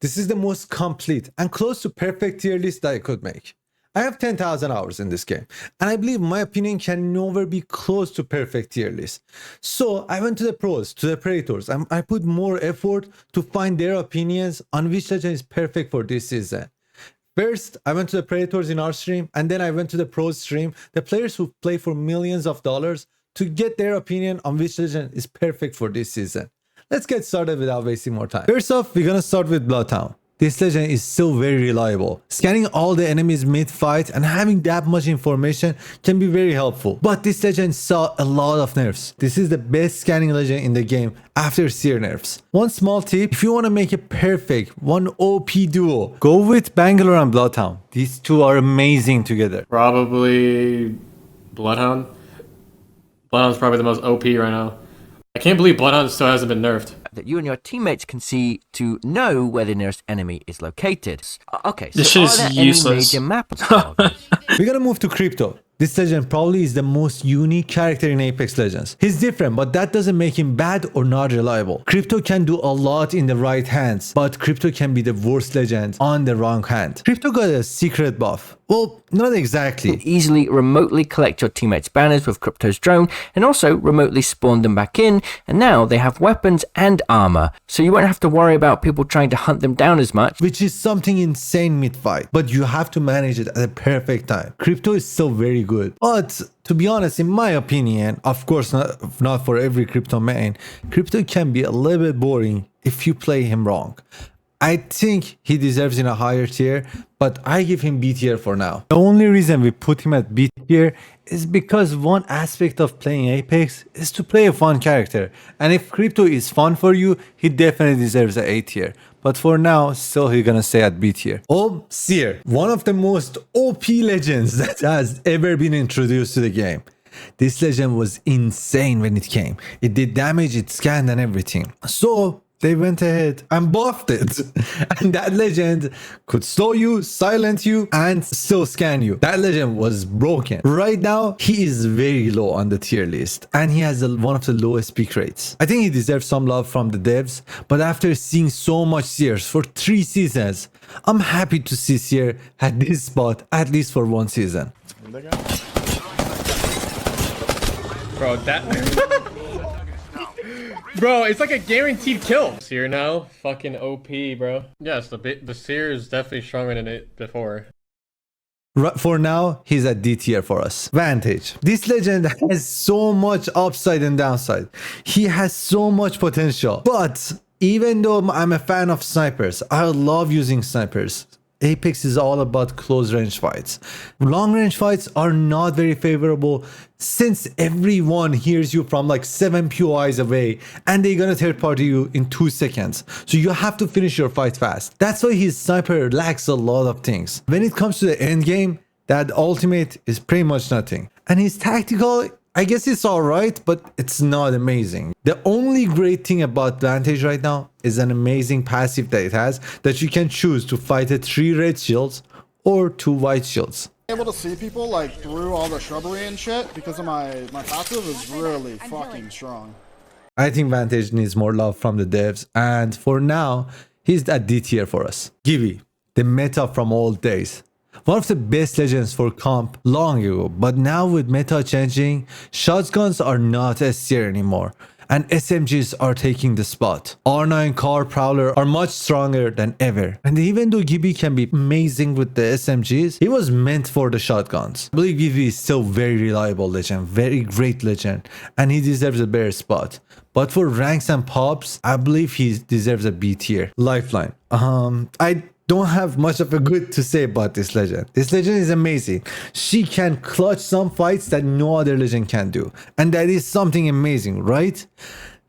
This is the most complete and close to perfect tier list that I could make. I have 10,000 hours in this game, and I believe my opinion can never be close to perfect tier list. So I went to the pros, to the predators, and I put more effort to find their opinions on which legend is perfect for this season. First, I went to the predators in our stream, and then I went to the pros stream, the players who play for millions of dollars, to get their opinion on which legend is perfect for this season. Let's get started without wasting more time. First off, we're gonna start with Bloodhound. This legend is still very reliable. Scanning all the enemies mid-fight and having that much information can be very helpful. But this legend saw a lot of nerfs. This is the best scanning legend in the game after Seer nerfs. One small tip, if you want to make a perfect, one OP duo, go with Bangalore and Bloodhound. These two are amazing together. Probably Bloodhound. Bloodhound's probably the most OP right now. I can't believe Bloodhound still hasn't been nerfed. That you and your teammates can see to know where the nearest enemy is located. Okay, so This shit are is there useless. any major map targets? We're gonna move to Crypto. This legend probably is the most unique character in Apex Legends. He's different, but that doesn't make him bad or not reliable. Crypto can do a lot in the right hands, but Crypto can be the worst legend on the wrong hand. Crypto got a secret buff. Well, not exactly. Easily remotely collect your teammates' banners with Crypto's drone and also remotely spawn them back in, and now they have weapons and armor, so you won't have to worry about people trying to hunt them down as much. Which is something insane mid-fight, but you have to manage it at the perfect time. Crypto is still very good, but to be honest, in my opinion, of course not for every Crypto main, Crypto can be a little bit boring if you play him wrong. I think he deserves in a higher tier, but I give him B tier for now. The only reason we put him at B tier is because one aspect of playing Apex is to play a fun character. And if Crypto is fun for you, he definitely deserves an A tier. But for now, still he's gonna stay at B tier. Oh, Seer, one of the most OP legends that has ever been introduced to the game. This legend was insane when it came. It did damage, it scanned and everything. So they went ahead and buffed it. And that legend could slow you, silence you, and still scan you. That legend was broken. Right now, he is very low on the tier list. And he has one of the lowest peak rates. I think he deserves some love from the devs. But after seeing so much Seers for 3 seasons, I'm happy to see Seer at this spot at least for 1 season. Bro, that... Bro, it's like a guaranteed kill. Seer now, fucking OP, bro. Yes, the Seer is definitely stronger than it before. For now, he's at D tier for us. Vantage. This legend has so much upside and downside. He has so much potential. But even though I'm a fan of snipers, I love using snipers. Apex is all about close range fights. Long range fights are not very favorable since everyone hears you from like 7 POIs away and they're gonna third party you in 2 seconds. So you have to finish your fight fast. That's why his sniper lacks a lot of things. When it comes to the end game, that ultimate is pretty much nothing. And his tactical, I guess it's alright, but it's not amazing. The only great thing about Vantage right now is an amazing passive that it has that you can choose to fight at 3 red shields or 2 white shields. Able to see people like through all the shrubbery and shit because of my passive is really fucking strong. I think Vantage needs more love from the devs, and for now, he's at D tier for us. Gibby, the meta from old days. One of the best legends for comp long ago, but now with meta changing, shotguns are not S tier anymore, and SMGs are taking the spot. R9 Car Prowler are much stronger than ever. And even though Gibby can be amazing with the SMGs, he was meant for the shotguns. I believe Gibby is still very reliable legend, very great legend, and he deserves a better spot. But for ranks and pops, I believe he deserves a B tier. Lifeline. I don't have much of a good to say about this legend. This legend is amazing. She can clutch some fights that no other legend can do. And that is something amazing, right?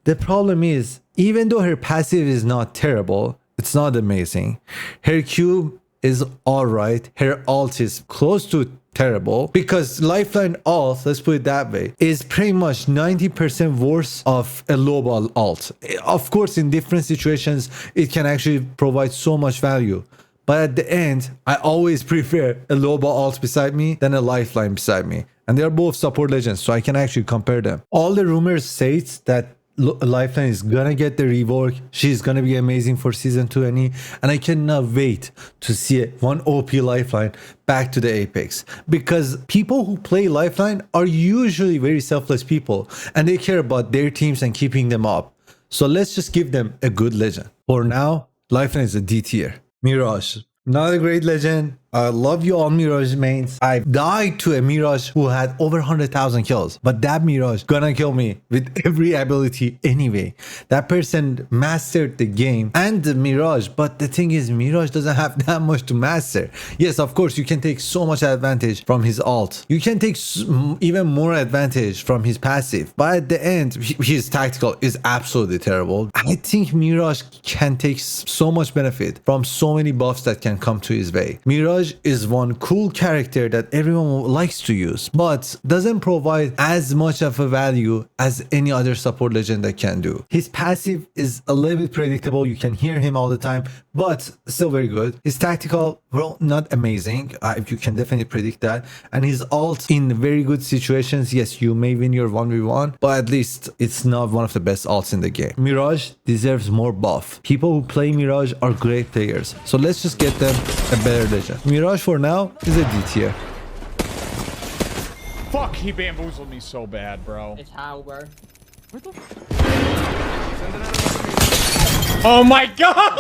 The problem is, even though her passive is not terrible, it's not amazing. Her Q is alright. Her ult is close to terrible because Lifeline ult, let's put it that way, is pretty much 90% worse of a Loba ult. Of course, in different situations, it can actually provide so much value. But at the end, I always prefer a Loba ult beside me than a Lifeline beside me. And they're both support legends, so I can actually compare them. All the rumors say that Lifeline is gonna get the rework. She's gonna be amazing for season 20, and I cannot wait to see one OP Lifeline back to the Apex, because people who play Lifeline are usually very selfless people and they care about their teams and keeping them up. So let's just give them a good legend. For now, Lifeline is a D tier. Mirage, not a great legend. I love you all Mirage mains. I died to a Mirage who had over 100,000 kills, but that Mirage gonna kill me with every ability anyway. That person mastered the game and the Mirage, but the thing is, Mirage doesn't have that much to master. Yes, of course, you can take so much advantage from his ult. You can take even more advantage from his passive, but at the end, his tactical is absolutely terrible. I think Mirage can take so much benefit from so many buffs that can come to his way. Mirage is one cool character that everyone likes to use, but doesn't provide as much of a value as any other support legend that can do. His passive is a little bit predictable. You can hear him all the time, but still very good. His tactical, well, not amazing. You can definitely predict that. And his ult in very good situations, yes, you may win your 1v1, but at least it's not one of the best ults in the game. Mirage deserves more buff. People who play Mirage are great players, so let's just get them a better legend. Mirage for now is a D tier. Fuck, he bamboozled me so bad, bro. It's how, bro. Oh my god!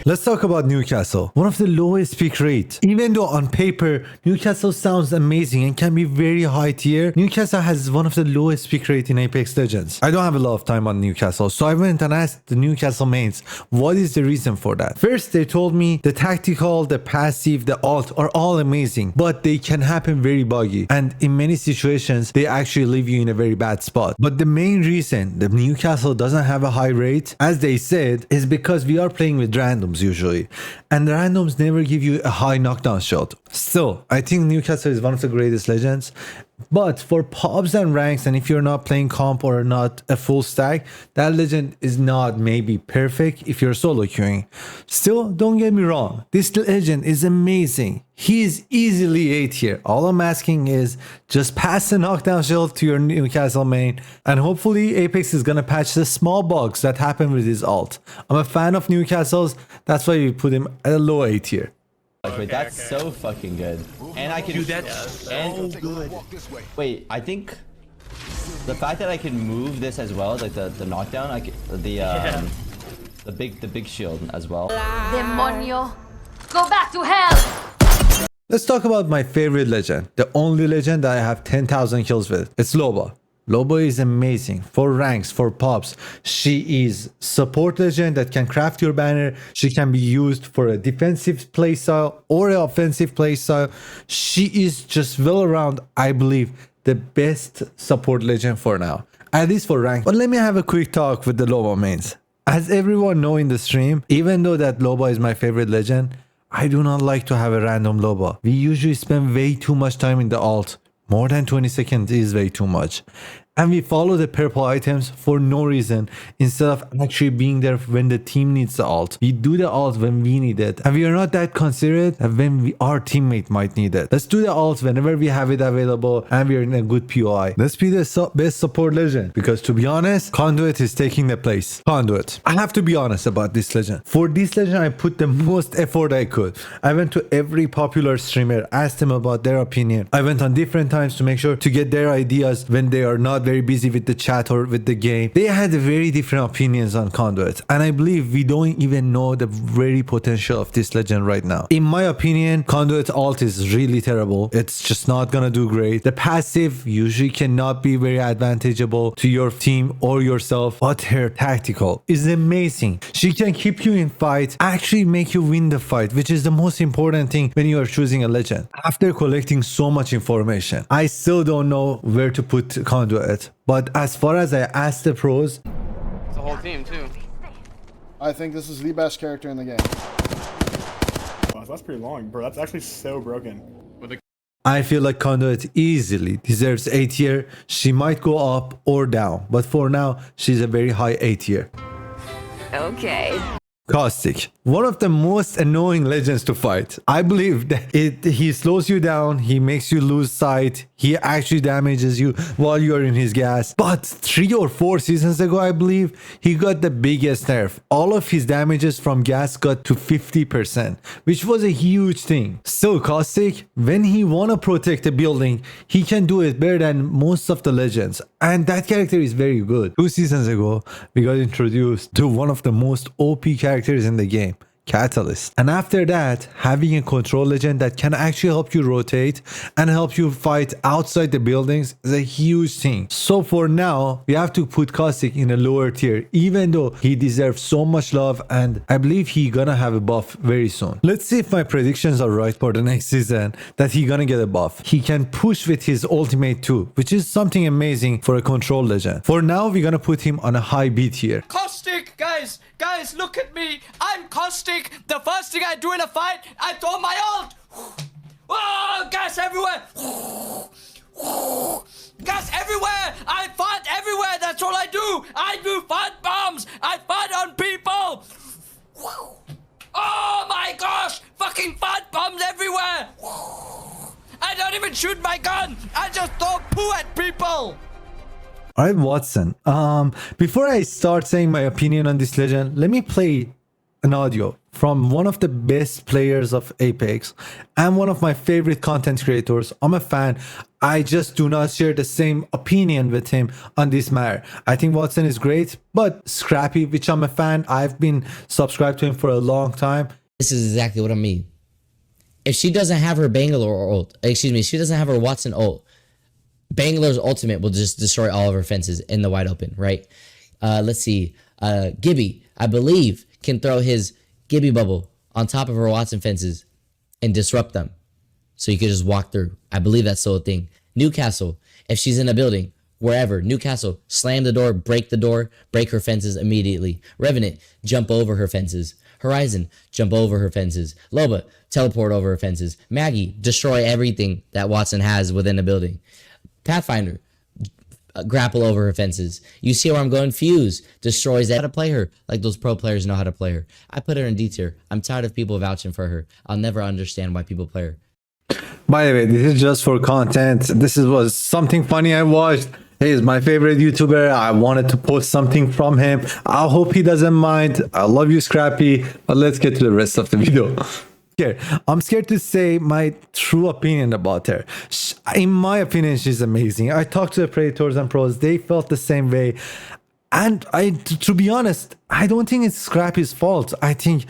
Let's talk about Newcastle. One of the lowest pick rate. Even though on paper, Newcastle sounds amazing and can be very high tier, Newcastle has one of the lowest pick rate in Apex Legends. I don't have a lot of time on Newcastle, so I went and asked the Newcastle mains, what is the reason for that? First, they told me the tactical, the passive, the ult are all amazing, but they can happen very buggy. And in many situations, they actually leave you in a very bad spot. But the main reason the Newcastle doesn't have a high rate, as they said, is because we are playing with randoms usually, and randoms never give you a high knockdown shot. Still, I think Newcastle is one of the greatest legends, but for pubs and ranks, and if you're not playing comp or not a full stack, that legend is not maybe perfect if you're solo queuing. Still, don't get me wrong, this legend is amazing. He is easily A tier. All I'm asking is just pass the knockdown shield to your Newcastle main, and hopefully Apex is gonna patch the small bugs that happen with his ult. I'm a fan of Newcastle's, that's why we put him at a low A tier. Wait, that's so fucking good. And I can do that. And good. Wait, I think the fact that I can move this as well, like the knockdown, I can, the big shield as well. Demonio, go back to hell. Let's talk about my favorite legend, the only legend that I have 10,000 kills with. It's Loba. Loba is amazing for ranks, for pops. She is support legend that can craft your banner. She can be used for a defensive playstyle or an offensive playstyle. She is just well around, I believe, the best support legend for now, at least for rank. But let me have a quick talk with the Loba mains. As everyone know in the stream, even though that Loba is my favorite legend, I do not like to have a random Loba. We usually spend way too much time in the alt. More than 20 seconds is way too much. And we follow the purple items for no reason instead of actually being there when the team needs the ult. We do the ult when we need it, and we are not that considerate when our teammate might need it. Let's do the ult whenever we have it available and we are in a good POI. Let's be the best support legend, because to be honest, Conduit is taking the place. Conduit. I have to be honest about this legend. For this legend, I put the most effort I could. I went to every popular streamer, asked them about their opinion. I went on different times to make sure to get their ideas when they are not very busy with the chat or with the game. They had very different opinions on Conduit, and I believe we don't even know the very potential of this legend right now. In my opinion, Conduit ult is really terrible. It's just not gonna do great. The passive usually cannot be very advantageable to your team or yourself, but her tactical is amazing. She can keep you in fight, actually make you win the fight, which is the most important thing when you are choosing a legend. After collecting so much information, I still don't know where to put Conduit. But as far as I asked the pros, It's the whole team, too. I think this is the best character in the game. Wow, that's pretty long, bro. That's actually so broken. I feel like Conduit easily deserves A tier. She might go up or down, but for now, she's a very high A tier. Okay. Caustic, one of the most annoying legends to fight. I believe that he slows you down, he makes you lose sight, He actually damages you while you're in his gas. But 3 or 4 seasons ago, I believe, he got the biggest nerf. All of his damages from gas got to 50%, which was a huge thing. So Caustic, when he wanna protect a building, he can do it better than most of the legends. And that character is very good. 2 seasons ago, we got introduced to one of the most OP characters in the game, Catalyst. And after that, having a control legend that can actually help you rotate and help you fight outside the buildings is a huge thing. So for now, we have to put Caustic in a lower tier, even though he deserves so much love, and I believe he gonna have a buff very soon. Let's see if my predictions are right for the next season that he gonna get a buff. He can push with his ultimate too, which is something amazing for a control legend. For now, we're gonna put him on a high B tier. Caustic, guys, look at me. I'm Caustic. The first thing I do in a fight, I throw my ult. Oh, gas everywhere. Gas everywhere. I fight everywhere. That's all I do. I do fight bombs. I fight on people. Oh my gosh. Fucking fight bombs everywhere. I don't even shoot my gun. I just throw poo at people. Alright, Wattson. Before I start saying my opinion on this legend, let me play an audio from one of the best players of Apex and one of my favorite content creators. I'm a fan. I just do not share the same opinion with him on this matter. I think Wattson is great, but Scrappy, which I'm a fan, I've been subscribed to him for a long time. This is exactly what I mean. If she doesn't have her Bangalore ult, she doesn't have her Wattson ult, Bangalore's ultimate will just destroy all of her fences in the wide open, right? Let's see. Gibby, I believe, can throw his Gibby bubble on top of her Wattson fences and disrupt them. So you could just walk through. I believe that's the whole thing. Newcastle, if she's in a building, wherever, Newcastle, slam the door, break her fences immediately. Revenant, jump over her fences. Horizon, jump over her fences. Loba, teleport over her fences. Maggie, destroy everything that Wattson has within a building. Pathfinder, grapple over her fences. You see where I'm going? Fuse destroys that. How to play her like those pro players know how to play her. I put her in D tier. I'm tired of people vouching for her. I'll never understand why people play her. By the way, this is just for content. This was something funny I watched. He's my favorite YouTuber. I wanted to post something from him. I hope he doesn't mind. I love you, Scrappy. But let's get to the rest of the video. I'm scared to say my true opinion about her. In my opinion, she's amazing. I talked to the Predators and Pros. They felt the same way. And to be honest, I don't think it's Scrappy's fault. I think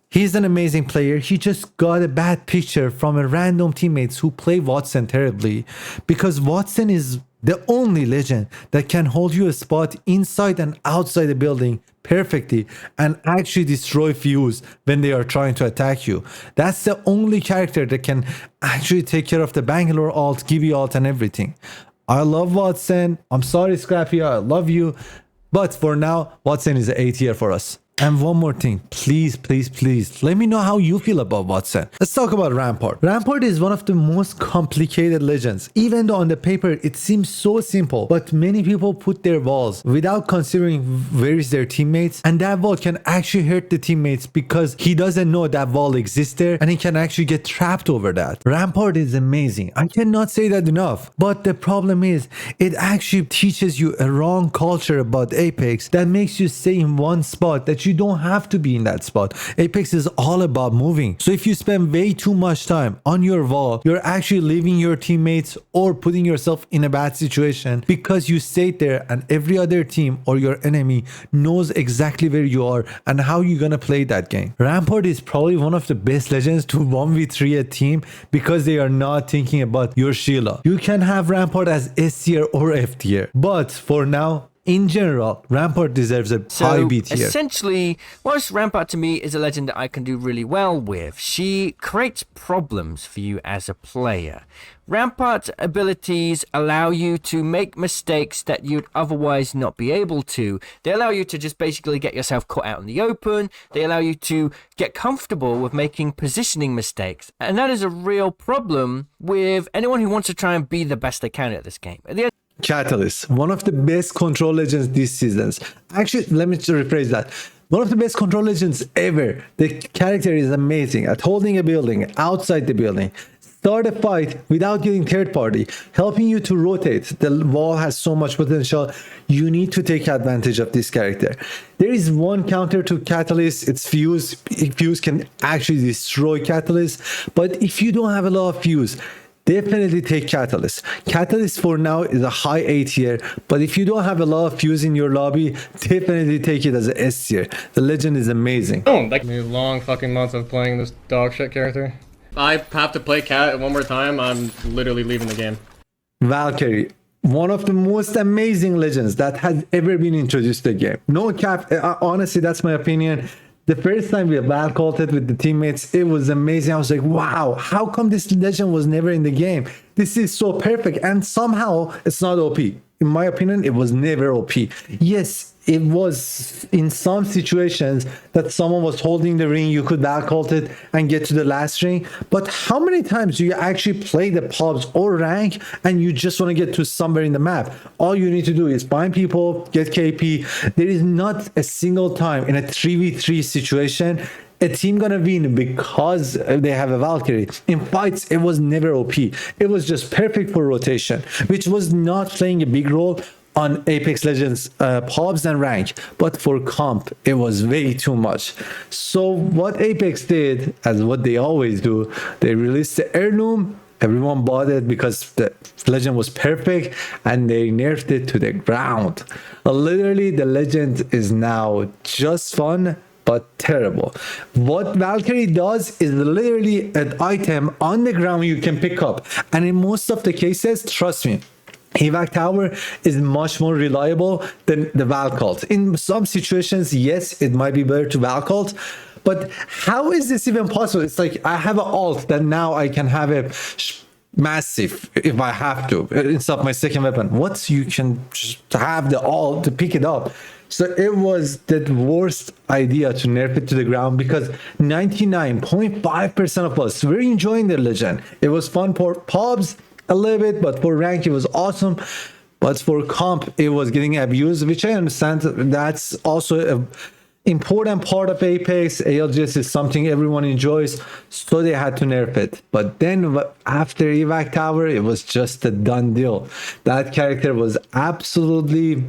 he's an amazing player. He just got a bad picture from a random teammates who play Wattson terribly, because Wattson is the only legend that can hold you a spot inside and outside the building perfectly and actually destroy Fuse when they are trying to attack you. That's the only character that can actually take care of the Bangalore ult, give you ult and everything. I love Wattson. I'm sorry, Scrappy, I love you. But for now, Wattson is an A tier for us. And one more thing, please, let me know how you feel about Wattson. Let's talk about Rampart. Rampart is one of the most complicated legends. Even though on the paper it seems so simple, but many people put their walls without considering where is their teammates, and that wall can actually hurt the teammates because he doesn't know that wall exists there and he can actually get trapped over that. Rampart is amazing. I cannot say that enough, but the problem is it actually teaches you a wrong culture about Apex that makes you stay in one spot that you don't have to be in that spot. Apex is all about moving. So if you spend way too much time on your wall, you're actually leaving your teammates or putting yourself in a bad situation because you stayed there and every other team or your enemy knows exactly where you are and how you're gonna play that game. Rampart is probably one of the best legends to 1v3 a team because they are not thinking about your Sheila. You can have Rampart as S tier or F tier, but for now, in general, Rampart deserves a high B tier. Essentially, whilst Rampart to me is a legend that I can do really well with, she creates problems for you as a player. Rampart's abilities allow you to make mistakes that you'd otherwise not be able to. They allow you to just basically get yourself caught out in the open. They allow you to get comfortable with making positioning mistakes. And that is a real problem with anyone who wants to try and be the best they can at this game. At the end, Catalyst, one of the best control legends this season. Actually, let me rephrase that. One of the best control legends ever. The character is amazing at holding a building, outside the building, start a fight without getting third party, helping you to rotate. The wall has so much potential. You need to take advantage of this character. There is one counter to Catalyst. It's Fuse. Fuse can actually destroy Catalyst. But if you don't have a lot of Fuse, definitely take Catalyst. Catalyst for now is a high A tier, but if you don't have a lot of Fuse in your lobby, definitely take it as a S tier. The legend is amazing. Oh, like long fucking months of playing this dog shit character. I have to play Cat one more time, I'm literally leaving the game. Valkyrie, one of the most amazing legends that has ever been introduced to the game. No cap, honestly, that's my opinion. The first time we Valculted with the teammates, it was amazing. I was like, wow, how come this legend was never in the game? This is so perfect. And somehow it's not OP. In my opinion, it was never OP. Yes, it was in some situations that someone was holding the ring, you could Valcult it and get to the last ring. But how many times do you actually play the pubs or rank and you just want to get to somewhere in the map? All you need to do is find people, get KP. There is not a single time in a 3v3 situation a team gonna win because they have a Valkyrie. In fights, it was never OP. It was just perfect for rotation, which was not playing a big role on Apex Legends pubs and rank, but for comp it was way too much. So what Apex did, as what they always do, they released the heirloom. Everyone bought it because the legend was perfect, and they nerfed it to the ground. Literally, the legend is now just fun but terrible. What Valkyrie does is literally an item on the ground you can pick up, and in most of the cases, trust me, Evac Tower is much more reliable than the Valcult. In some situations, yes, it might be better to Valcult, but how is this even possible? It's like I have an alt that now I can have a massive if I have to instead of my second weapon. What, you can just have the alt to pick it up. So it was the worst idea to nerf it to the ground, because 99.5% of us were enjoying the legend. It was fun for pubs a little bit, but for rank it was awesome. But for comp it was getting abused, which I understand. That's also an important part of Apex. ALGS is something everyone enjoys, so they had to nerf it. But then after Evac Tower, it was just a done deal. That character was absolutely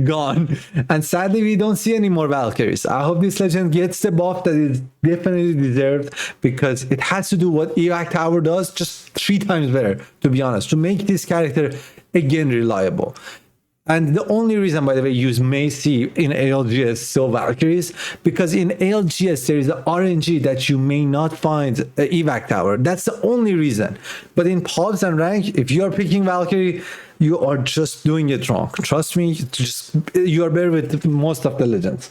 gone, and sadly we don't see any more Valkyries. I hope this legend gets the buff that is definitely deserved, because it has to do what Evac Tower does, just 3 times better, to be honest, to make this character again reliable. And the only reason, by the way, you may see in ALGS so Valkyries, because in ALGS there is an RNG that you may not find Evac Tower. That's the only reason. But in pubs and rank, if you are picking Valkyrie, you are just doing it wrong. Trust me, you are better with most of the legends.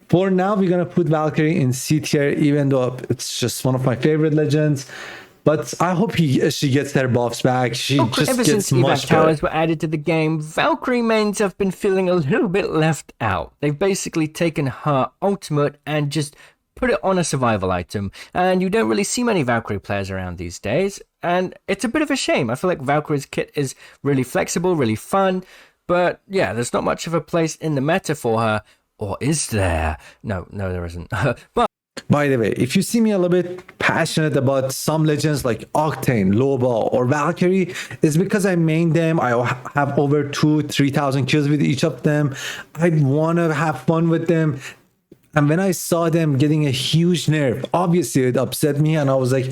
For now, we're gonna put Valkyrie in C tier, even though it's just one of my favorite legends. But I hope she gets their buffs back. She just Ever gets since much Evac better. Towers were added to the game, Valkyrie mains have been feeling a little bit left out. They've basically taken her ultimate and just put it on a survival item, and you don't really see many Valkyrie players around these days, and it's a bit of a shame. I feel like Valkyrie's kit is really flexible, really fun, but yeah, there's not much of a place in the meta for her. Or is there? No, there isn't. But by the way, if you see me a little bit passionate about some legends like Octane, Loba, or Valkyrie, it's because I main them. I have over 2,000-3,000 kills with each of them. I want to have fun with them. And when I saw them getting a huge nerf, obviously it upset me, and I was like,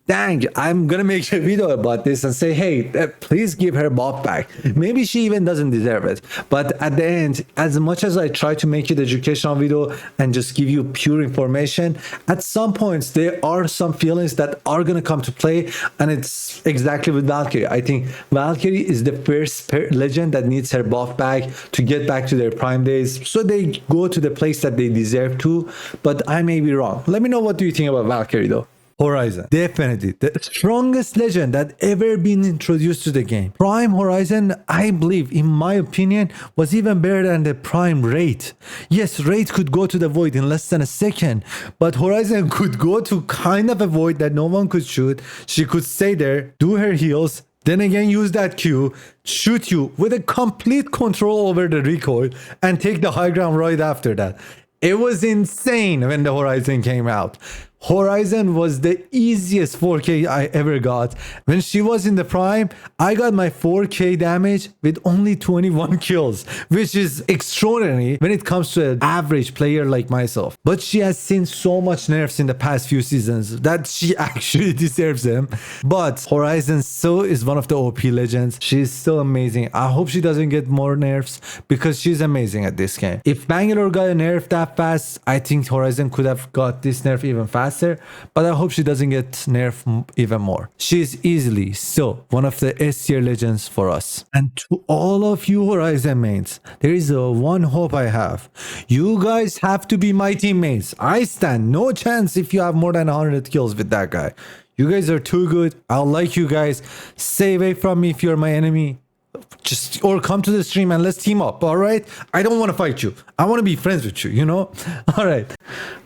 dang, I'm gonna make a video about this and say, hey, please give her buff back. Maybe she even doesn't deserve it. But at the end, as much as I try to make it educational video and just give you pure information, at some points there are some feelings that are gonna come to play, and it's exactly with Valkyrie. I think Valkyrie is the first legend that needs her buff back to get back to their prime days, so they go to the place that they deserve to. But I may be wrong. Let me know, what do you think about Valkyrie though? Horizon, definitely the strongest legend that ever been introduced to the game. Prime Horizon, I believe, in my opinion, was even better than the Prime Wraith. Yes, Wraith could go to the void in less than a second, but Horizon could go to kind of a void that no one could shoot. She could stay there, do her heals, then again use that Q, shoot you with a complete control over the recoil, and take the high ground right after that. It was insane when the Horizon came out. Horizon was the easiest 4K I ever got. When she was in the prime, I got my 4K damage with only 21 kills, which is extraordinary when it comes to an average player like myself. But she has seen so much nerfs in the past few seasons that she actually deserves them. But Horizon still is one of the OP legends. She's still amazing. I hope she doesn't get more nerfs because she's amazing at this game. If Bangalore got a nerf that fast, I think Horizon could have got this nerf even faster. But I hope she doesn't get nerfed even more. She's easily still one of the S tier legends for us. And to all of you Horizon mates, there is one hope I have. You guys have to be my teammates. I stand no chance if you have more than 100 kills with that guy. You guys are too good. I'll like you guys. Stay away from me if you're my enemy. Just or come to the stream and let's team up. All right, I don't want to fight you. I want to be friends with you, you know. All right,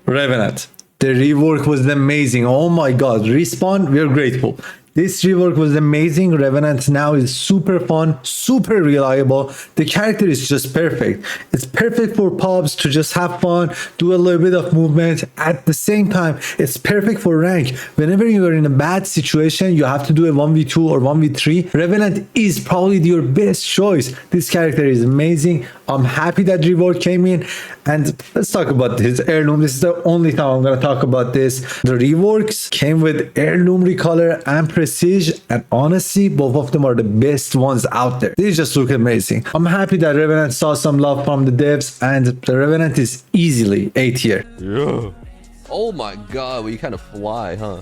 Revenant. The rework was amazing. Oh my god. Respawn, we are grateful. This rework was amazing. Revenant now is super fun, super reliable. The character is just perfect. It's perfect for pubs to just have fun, do a little bit of movement. At the same time, it's perfect for rank. Whenever you are in a bad situation, you have to do a 1v2 or 1v3. Revenant is probably your best choice. This character is amazing. I'm happy that rework came in. And let's talk about this heirloom. This is the only time I'm going to talk about this. The reworks came with heirloom recolor and prestige, and honestly both of them are the best ones out there. They just look amazing. I'm happy that Revenant saw some love from the devs, and the Revenant is easily A tier. Yeah. Oh my god, well, you kind of fly, huh?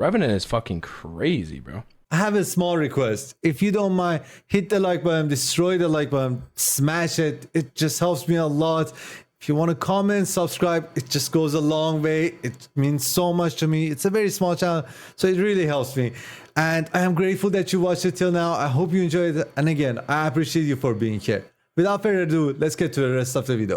Revenant is fucking crazy, bro. I have a small request. If you don't mind, hit the like button, destroy the like button, smash it. It just helps me a lot. If you want to comment, subscribe, it just goes a long way. It means so much to me. It's a very small channel, so it really helps me. And I am grateful that you watched it till now. I hope you enjoyed it. And again, I appreciate you for being here. Without further ado, let's get to the rest of the video.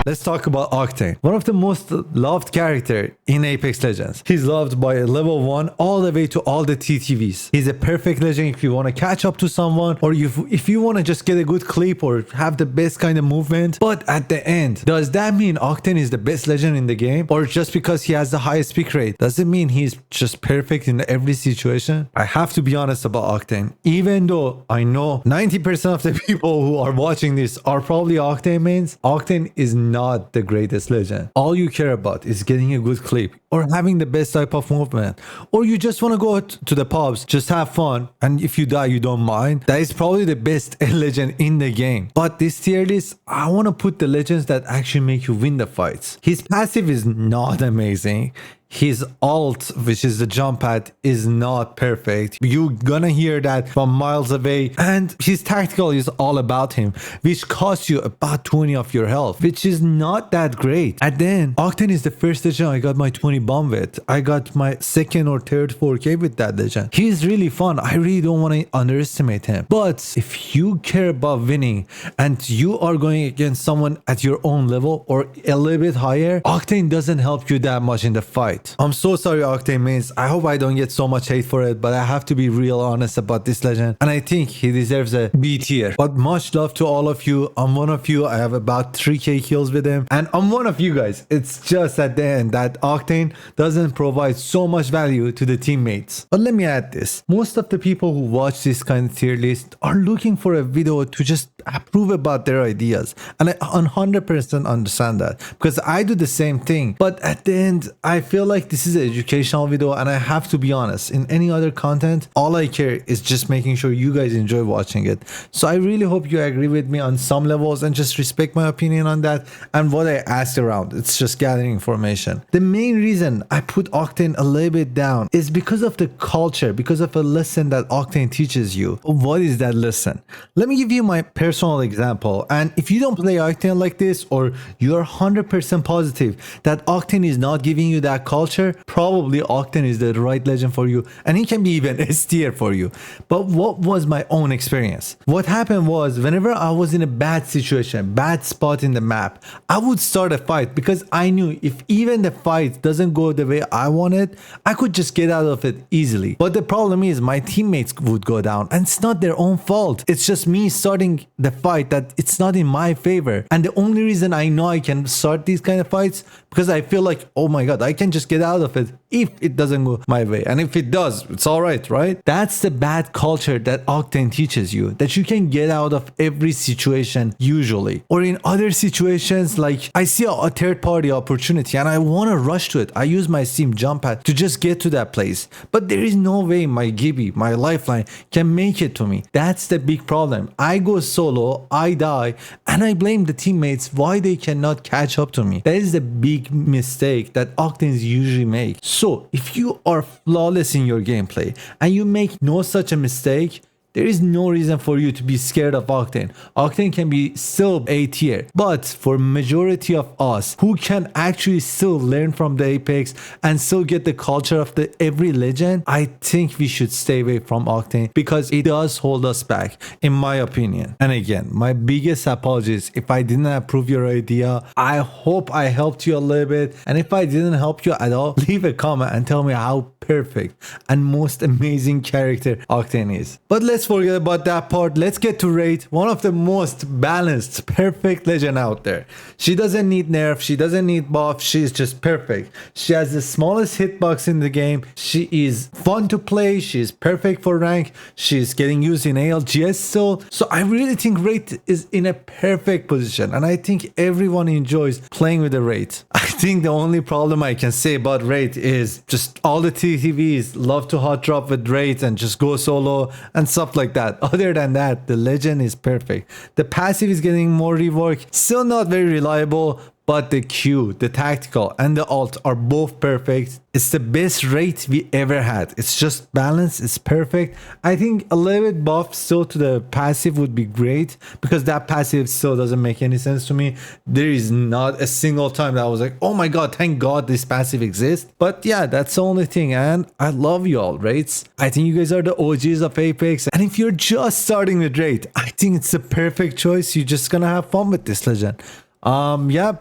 Let's talk about Octane, one of the most loved character in Apex Legends. He's loved by level 1 all the way to all the TTVs. He's a perfect legend if you want to catch up to someone, or if you want to just get a good clip or have the best kind of movement. But at the end, does that mean Octane is the best legend in the game? Or just because he has the highest pick rate, does it mean he's just perfect in every situation? I have to be honest about Octane. Even though I know 90% of the people who are watching this are probably Octane mains, Octane is not the greatest legend. All you care about is getting a good clip or having the best type of movement, or you just want to go to the pubs, just have fun, and if you die you don't mind. That is probably the best legend in the game. But this tier list, I want to put the legends that actually make you win the fights. His passive is not amazing. His ult, which is the jump pad, is not perfect. You're gonna hear that from miles away. And his tactical is all about him, which costs you about 20 of your health, which is not that great. And then Octane is the first legend I got my 20 bomb with. I got my second or third 4K with that legend. He's really fun. I really don't want to underestimate him. But if you care about winning and you are going against someone at your own level or a little bit higher, Octane doesn't help you that much in the fight. I'm so sorry, Octane mains. I hope I don't get so much hate for it, but I have to be real honest about this legend, and I think he deserves a B tier. But much love to all of you. I'm one of you. I have about 3K kills with him, and I'm one of you guys. It's just at the end that Octane doesn't provide so much value to the teammates. But let me add this. Most of the people who watch this kind of tier list are looking for a video to just approve about their ideas, and I 100% understand that because I do the same thing. But at the end, I feel like this is an educational video, and I have to be honest, in any other content, all I care is just making sure you guys enjoy watching it. So I really hope you agree with me on some levels and just respect my opinion on that and what I asked around. It's just gathering information. The main reason I put Octane a little bit down is because of the culture, because of a lesson that Octane teaches you. What is that lesson? Let me give you my personal example. And if you don't play Octane like this, or you're 100% positive that Octane is not giving you that culture, probably Octane is the right legend for you, and he can be even S tier for you. But what was my own experience? What happened was, whenever I was in a bad situation, bad spot in the map, I would start a fight because I knew if even the fight doesn't go the way I wanted, I could just get out of it easily. But the problem is my teammates would go down, and it's not their own fault. It's just me starting the fight that it's not in my favor. And the only reason I know I can start these kind of fights because I feel like, oh my god, I can just get out of it if it doesn't go my way. And if it does, it's all right, right? That's the bad culture that Octane teaches you, that you can get out of every situation usually. Or in other situations, like I see a third party opportunity and I want to rush to it. I use my Steam jump pad to just get to that place. But there is no way my Gibby, my Lifeline can make it to me. That's the big problem. I go solo, I die, and I blame the teammates why they cannot catch up to me. That is the big mistake that Octanes usually make. So if you are flawless in your gameplay and you make no such a mistake, there is no reason for you to be scared of Octane. Octane can be still A tier, but for majority of us who can actually still learn from the Apex and still get the culture of the every legend, I think we should stay away from Octane because it does hold us back, in my opinion. And again, my biggest apologies if I didn't approve your idea. I hope I helped you a little bit, and if I didn't help you at all, leave a comment and tell me how perfect and most amazing character Octane is. But let's forget about that part. Let's get to Wraith, one of the most balanced, perfect legend out there. She doesn't need nerf, she doesn't need buff, she's just perfect. She has the smallest hitbox in the game. She is fun to play, she's perfect for rank, she's getting used in ALGS still. So I really think Wraith is in a perfect position, and I think everyone enjoys playing with the Wraith. I think the only problem I can say about Wraith is just all the TTVs love to hot drop with Wraith and just go solo and stuff like that. Other than that, the legend is perfect. The passive is getting more rework, still not very reliable, but the Q, the tactical, and the ult are both perfect. It's the best Wraith we ever had. It's just balanced, it's perfect. I think a little bit buff still to the passive would be great, because that passive still doesn't make any sense to me. There is not a single time that I was like, oh my god, thank god this passive exists. But yeah, that's the only thing, and I love you all, Wraiths. I think you guys are the OGs of Apex, and if you're just starting with Wraith, I think it's the perfect choice. You're just gonna have fun with this legend. Yeah,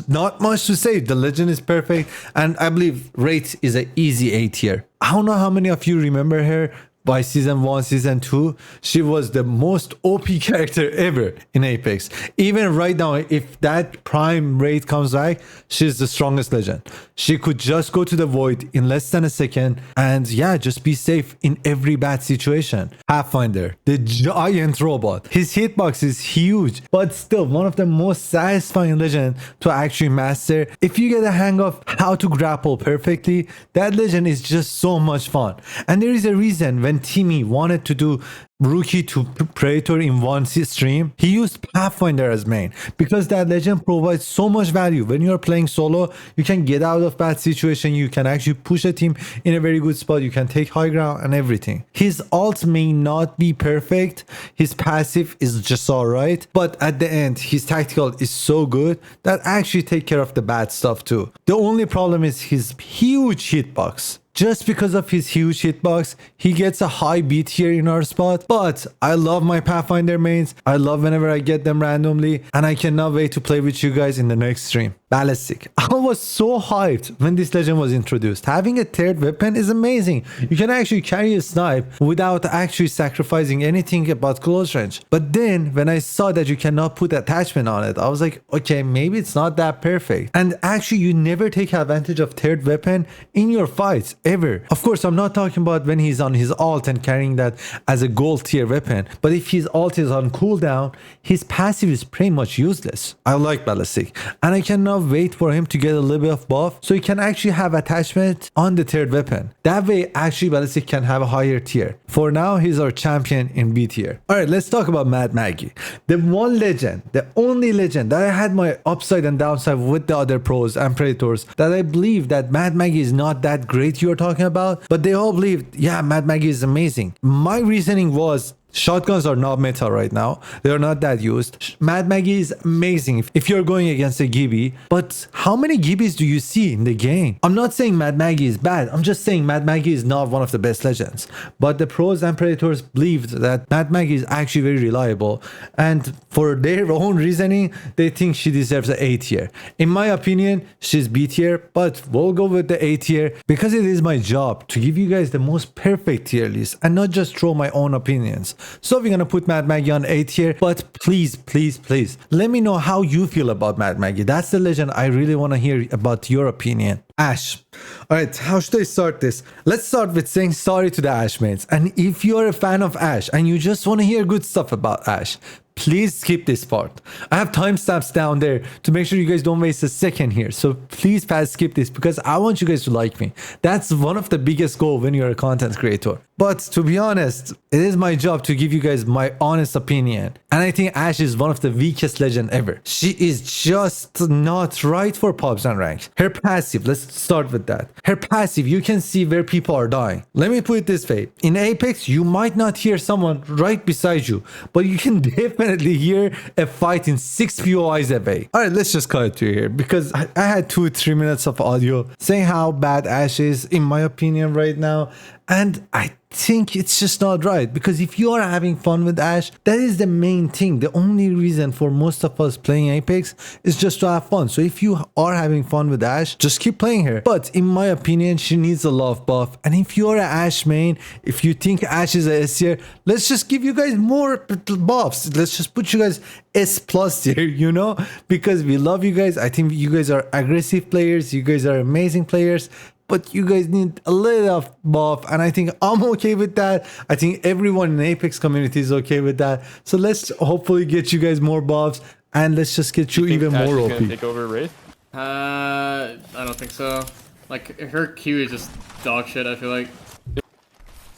not much to say. The legend is perfect, and I believe Wraith is an easy A tier. I don't know how many of you remember her by season 1, season 2. She was the most OP character ever in Apex. Even right now, if that prime Wraith comes back, she's the strongest legend. She could just go to the void in less than a second, and yeah, just be safe in every bad situation. Pathfinder, the giant robot. His hitbox is huge, but still one of the most satisfying legends to actually master. If you get a hang of how to grapple perfectly, that legend is just so much fun. And there is a reason when Timmy wanted to do Rookie to Predator in one stream, he used Pathfinder as main, because that legend provides so much value. When you're playing solo, you can get out of bad situation, you can actually push a team in a very good spot, you can take high ground and everything. His ult may not be perfect, his passive is just alright, but at the end his tactical is so good that actually take care of the bad stuff too. The only problem is his huge hitbox. Just because of his huge hitbox, he gets a high B tier in our spot. But I love my Pathfinder mains. I love whenever I get them randomly, and I cannot wait to play with you guys in the next stream. Ballistic. I was so hyped when this legend was introduced. Having a third weapon is amazing. You can actually carry a snipe without actually sacrificing anything about close range. But then when I saw that you cannot put attachment on it, I was like, okay, maybe it's not that perfect. And actually, you never take advantage of third weapon in your fights ever. Of course, I'm not talking about when he's on his ult and carrying that as a gold tier weapon, but if his ult is on cooldown, his passive is pretty much useless. I like Ballistic, and I cannot wait for him to get a little bit of buff so he can actually have attachment on the third weapon. That way actually Ballistic can have a higher tier. For now, he's our champion in B tier. Alright, let's talk about Mad Maggie. The one legend, the only legend that I had my upside and downside with the other pros and predators, that I believe that Mad Maggie is not that great you're talking about, but they all believed, yeah, Mad Maggie is amazing. My reasoning was, shotguns are not meta right now. They're not that used. Mad Maggie is amazing if you're going against a Gibby, but how many Gibbies do you see in the game? I'm not saying Mad Maggie is bad. I'm just saying Mad Maggie is not one of the best legends. But the pros and predators believed that Mad Maggie is actually very reliable, and for their own reasoning, they think she deserves an A tier. In my opinion, she's B tier, but we'll go with the A tier because it is my job to give you guys the most perfect tier list and not just throw my own opinions. So we're gonna put Mad Maggie on A tier. But please, please, please, let me know how you feel about Mad Maggie. That's the legend. I really want to hear about your opinion. Ash. All right, how should I start this? Let's start with saying sorry to the Ash mates. And if you're a fan of Ash and you just want to hear good stuff about Ash, please skip this part. I have timestamps down there to make sure you guys don't waste a second here. So please skip this because I want you guys to like me. That's one of the biggest goals when you're a content creator. But to be honest, it is my job to give you guys my honest opinion. And I think Ash is one of the weakest legend ever. She is just not right for pubs and ranks. Her passive, let's start with that. Her passive, you can see where people are dying. Let me put it this way. In Apex, you might not hear someone right beside you, but you can definitely hear a fight in 6 POIs away. All right, let's just cut it to here because I had 2-3 minutes of audio saying how bad Ash is in my opinion right now. And I think it's just not right, because if you are having fun with Ash, that is the main thing. The only reason for most of us playing Apex is just to have fun. So if you are having fun with Ash, just keep playing her. But in my opinion, she needs a love buff. And if you're an Ash main, if you think Ash is a S tier, let's just give you guys more buffs. Let's just put you guys S plus tier, you know, because we love you guys. I think you guys are aggressive players. You guys are amazing players. But you guys need a little of buff, and I think I'm okay with that. I think everyone in the Apex community is okay with that. So let's hopefully get you guys more buffs, and let's just get you even more OP. Gonna take over Wraith? I don't think so. Like, her Q is just dog shit, I feel like.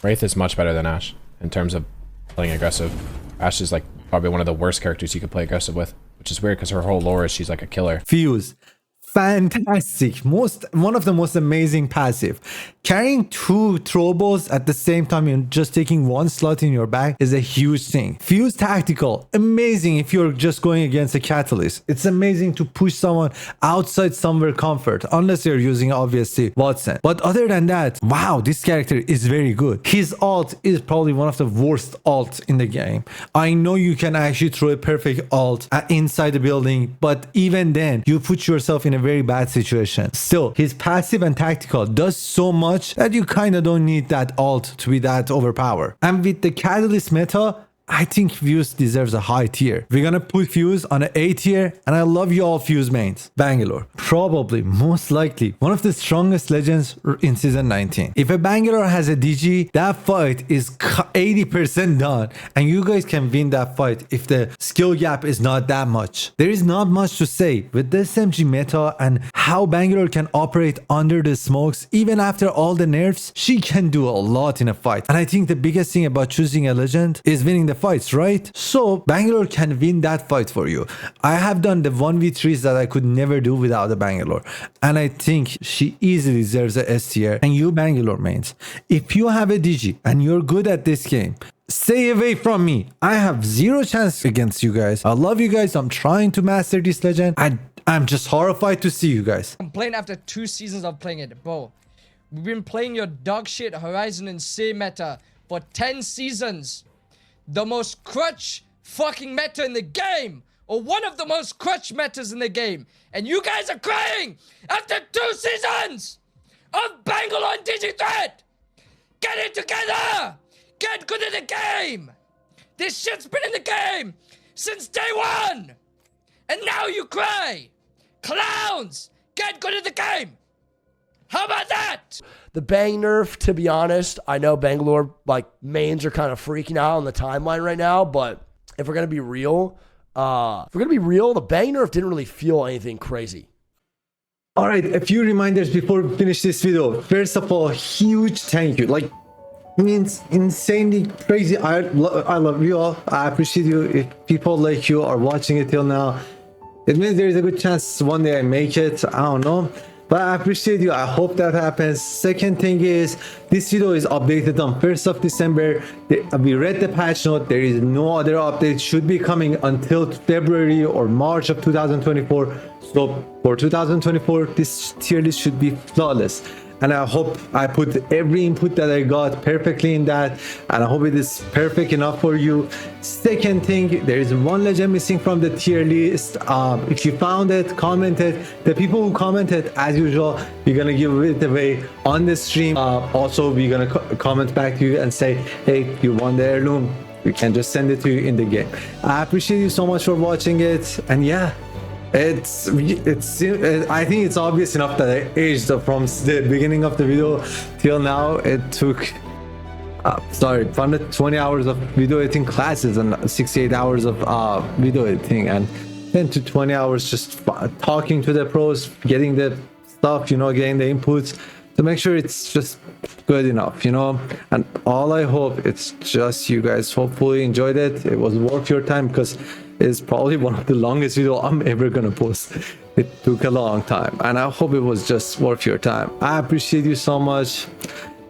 Wraith is much better than Ash in terms of playing aggressive. Ash is like probably one of the worst characters you could play aggressive with, which is weird because her whole lore is she's like a killer. Fuse. Fantastic. One of the most amazing passive. Carrying 2 throwballs at the same time and just taking 1 slot in your back is a huge thing. Fuse tactical. Amazing if you're just going against a catalyst. It's amazing to push someone outside somewhere comfort, unless you're using obviously Wattson. But other than that, wow, this character is very good. His ult is probably one of the worst ults in the game. I know you can actually throw a perfect ult inside the building, but even then you put yourself in a very bad situation. Still, his passive and tactical does so much that you kind of don't need that ult to be that overpowered. And with the catalyst meta, I think Fuse deserves a high tier. We're gonna put Fuse on an A tier, and I love you all Fuse mains. Bangalore, probably, most likely, one of the strongest legends in Season 19. If a Bangalore has a DG, that fight is 80% done, and you guys can win that fight if the skill gap is not that much. There is not much to say. With the SMG meta and how Bangalore can operate under the smokes, even after all the nerfs, she can do a lot in a fight. And I think the biggest thing about choosing a legend is winning the fights, right? So Bangalore can win that fight for you. I have done the 1v3s that I could never do without a Bangalore, and I think she easily deserves a S tier. And you Bangalore mains, if you have a DG and you're good at this game, stay away from me. I have 0 chance against you guys. I love you guys. I'm trying to master this legend. I'm just horrified to see you guys. I'm playing after 2 seasons of playing it, bro. We've been playing your dog shit Horizon and Seer meta for 10 seasons. The most crutch fucking meta in the game, or one of the most crutch metas in the game, and you guys are crying after 2 seasons of Bangalore and DigiThreat. Get it together. Get good at the game. This shit's been in the game since day 1, and now you cry. Clowns, get good at the game. How about that? The Bang nerf, to be honest, I know Bangalore, like, mains are kind of freaking out on the timeline right now, but if we're going to be real, the Bang nerf didn't really feel anything crazy. All right, a few reminders before we finish this video. First of all, huge thank you. Like, means insanely crazy. I love you all. I appreciate you. If people like you are watching it till now, it means there is a good chance one day I make it. I don't know. But I appreciate you. I hope that happens. Second thing is, this video is updated on 1st of December. We read the patch note. There is no other update. Should be coming until February or March of 2024. So for 2024, this tier list should be flawless. And I hope I put every input that I got perfectly in that, and I hope it is perfect enough for you. Second thing, there is 1 legend missing from the tier list. If you found it, comment it. The people who commented, as usual, we're gonna give it away on the stream. Also, we're gonna comment back to you and say, hey, you won the heirloom. we can just send it to you in the game. I appreciate you so much for watching it, and yeah, it's I think it's obvious enough that I aged from the beginning of the video till now. It took from the 20 hours of video editing classes and 68 hours of video editing, and 10 to 20 hours just talking to the pros, getting the stuff, you know, getting the inputs to make sure it's just good enough, you know. And all I hope it's just you guys hopefully enjoyed it. It was worth your time, because it's probably one of the longest video I'm ever gonna post. It took a long time, and I hope it was just worth your time. I appreciate you so much.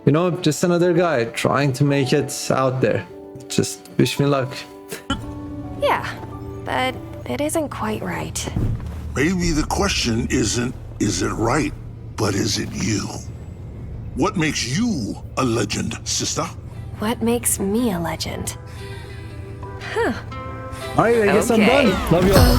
You know, just another guy trying to make it out there. Just wish me luck. Yeah, but it isn't quite right. Maybe the question isn't, is it right, but is it you? What makes you a legend, sister? What makes me a legend? Huh. Alright, I guess I'm done. Love you all.